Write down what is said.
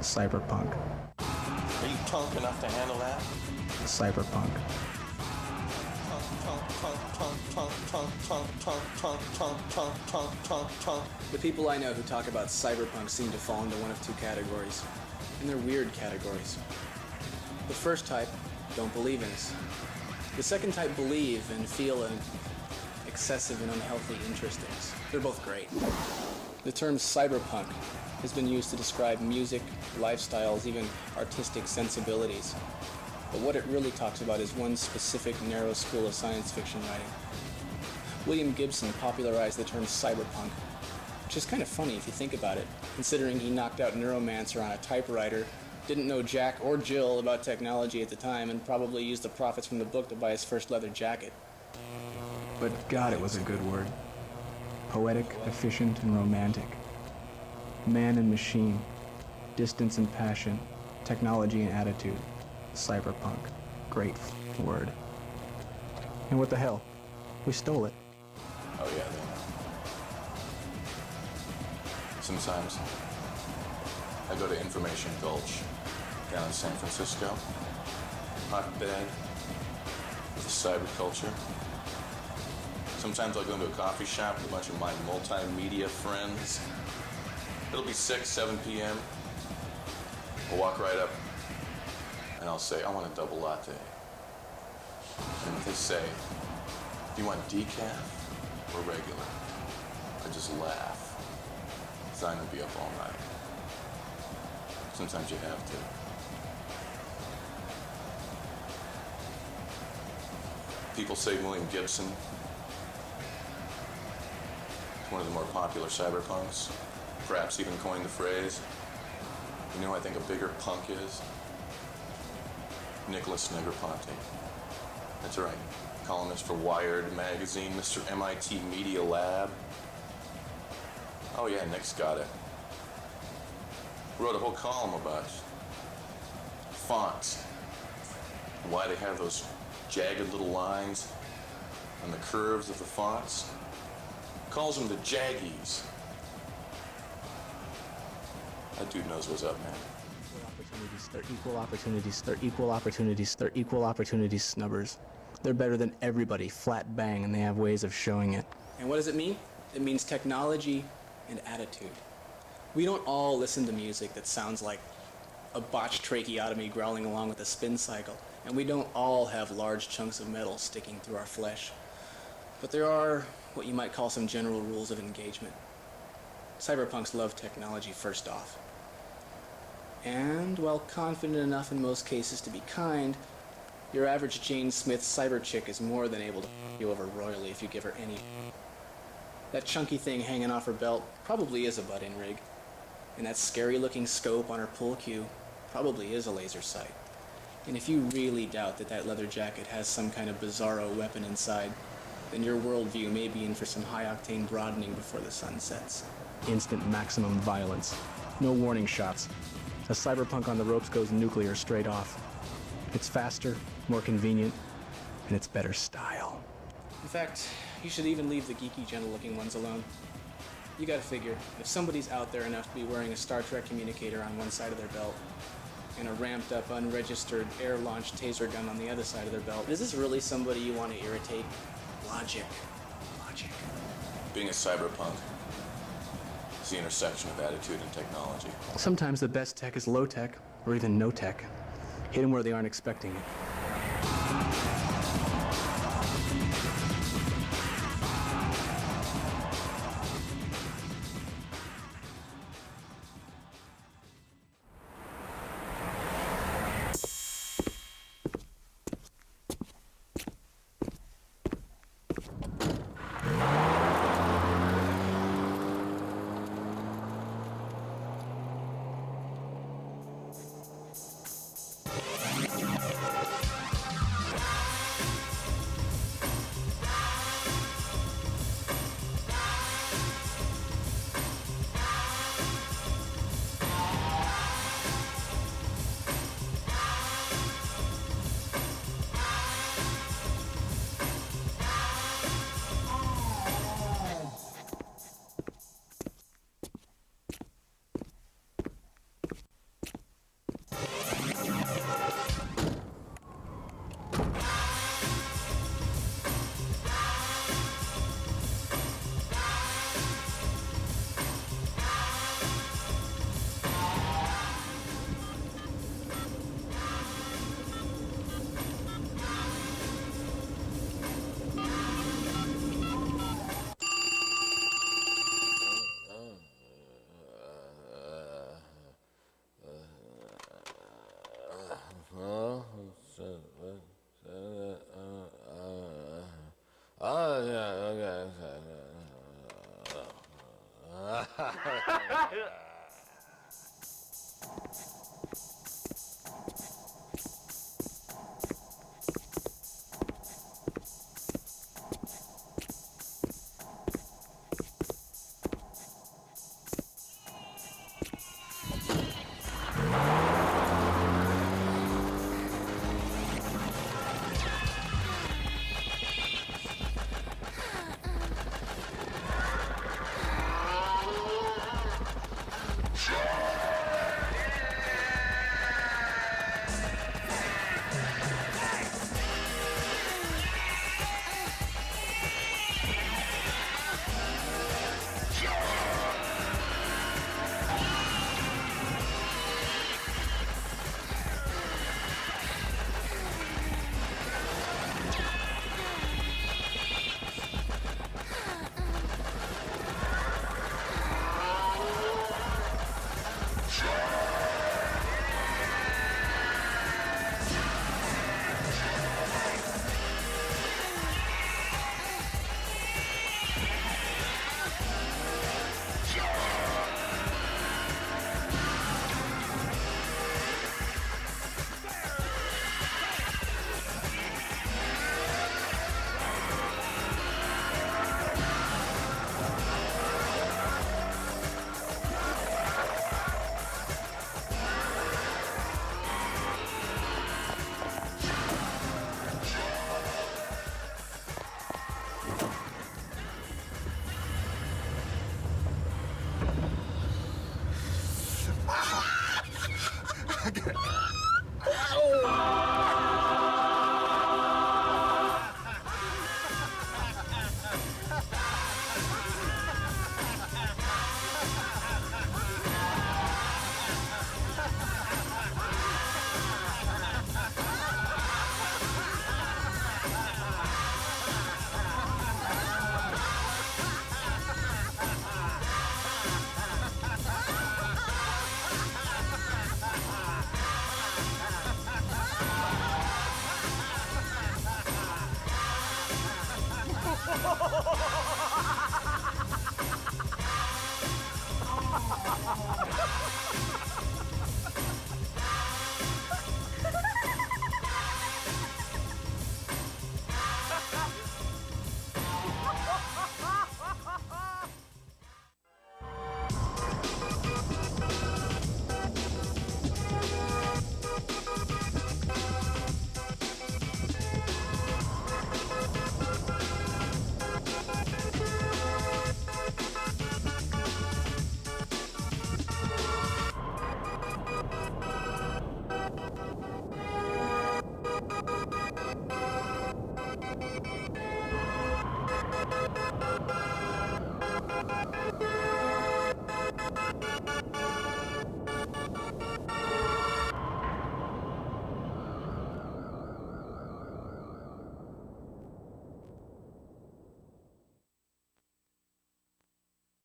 Cyberpunk. Are you punk enough to handle that? Cyberpunk. The people I know who talk about cyberpunk seem to fall into one of two categories, and they're weird categories. The first type don't believe in us. The second type believe and feel an excessive and unhealthy interest in us. They're both great. The term cyberpunk has been used to describe music, lifestyles, even artistic sensibilities. But what it really talks about is one specific narrow school of science fiction writing. William Gibson popularized the term cyberpunk, which is kind of funny if you think about it, considering he knocked out Neuromancer on a typewriter, didn't know Jack or Jill about technology at the time, and probably used the profits from the book to buy his first leather jacket. But God, it was a good word. Poetic, efficient, and romantic. Man and machine, distance and passion, technology and attitude. Cyberpunk. Great word. And what the hell? We stole it. Oh yeah, they know. Sometimes I go to Information Gulch down in San Francisco. Hotbed of the cyber culture. Sometimes I'll go into a coffee shop with a bunch of my multimedia friends. It'll be 6, 7 p.m. I'll walk right up and I'll say, I want a double latte. And if they say, do you want decaf or regular? I just laugh. Because I'm going to be up all night. Sometimes you have to. People say William Gibson is one of the more popular cyberpunks. Perhaps even coined the phrase. You know who I think a bigger punk is? Nicholas Negroponte. That's right. Columnist for Wired magazine, Mr. MIT Media Lab. Oh yeah, Nick's got it. Wrote a whole column about fonts. Why they have those jagged little lines on the curves of the fonts. Calls them the jaggies. That dude knows what's up, man. They're equal opportunities. They're equal opportunities. They're equal opportunities snubbers. They're better than everybody, flat bang, and they have ways of showing it. And what does it mean? It means technology and attitude. We don't all listen to music that sounds like a botched tracheotomy growling along with a spin cycle, and we don't all have large chunks of metal sticking through our flesh. But there are what you might call some general rules of engagement. Cyberpunks love technology first off. And while confident enough in most cases to be kind, your average Jane Smith cyber chick is more than able to f*** you over royally if you give her any. That chunky thing hanging off her belt probably is a butt-in rig. And that scary-looking scope on her pull cue probably is a laser sight. And if you really doubt that that leather jacket has some kind of bizarro weapon inside, then your worldview may be in for some high-octane broadening before the sun sets. Instant maximum violence. No warning shots. A cyberpunk on the ropes goes nuclear straight off. It's faster, more convenient, and it's better style. In fact, you should even leave the geeky, gentle-looking ones alone. You gotta figure, if somebody's out there enough to be wearing a Star Trek communicator on one side of their belt, and a ramped-up, unregistered, air-launched taser gun on the other side of their belt, is this really somebody you want to irritate? Logic. Logic. Being a cyberpunk is the intersection of attitude and technology. Sometimes the best tech is low tech, or even no tech. Hit them where they aren't expecting it.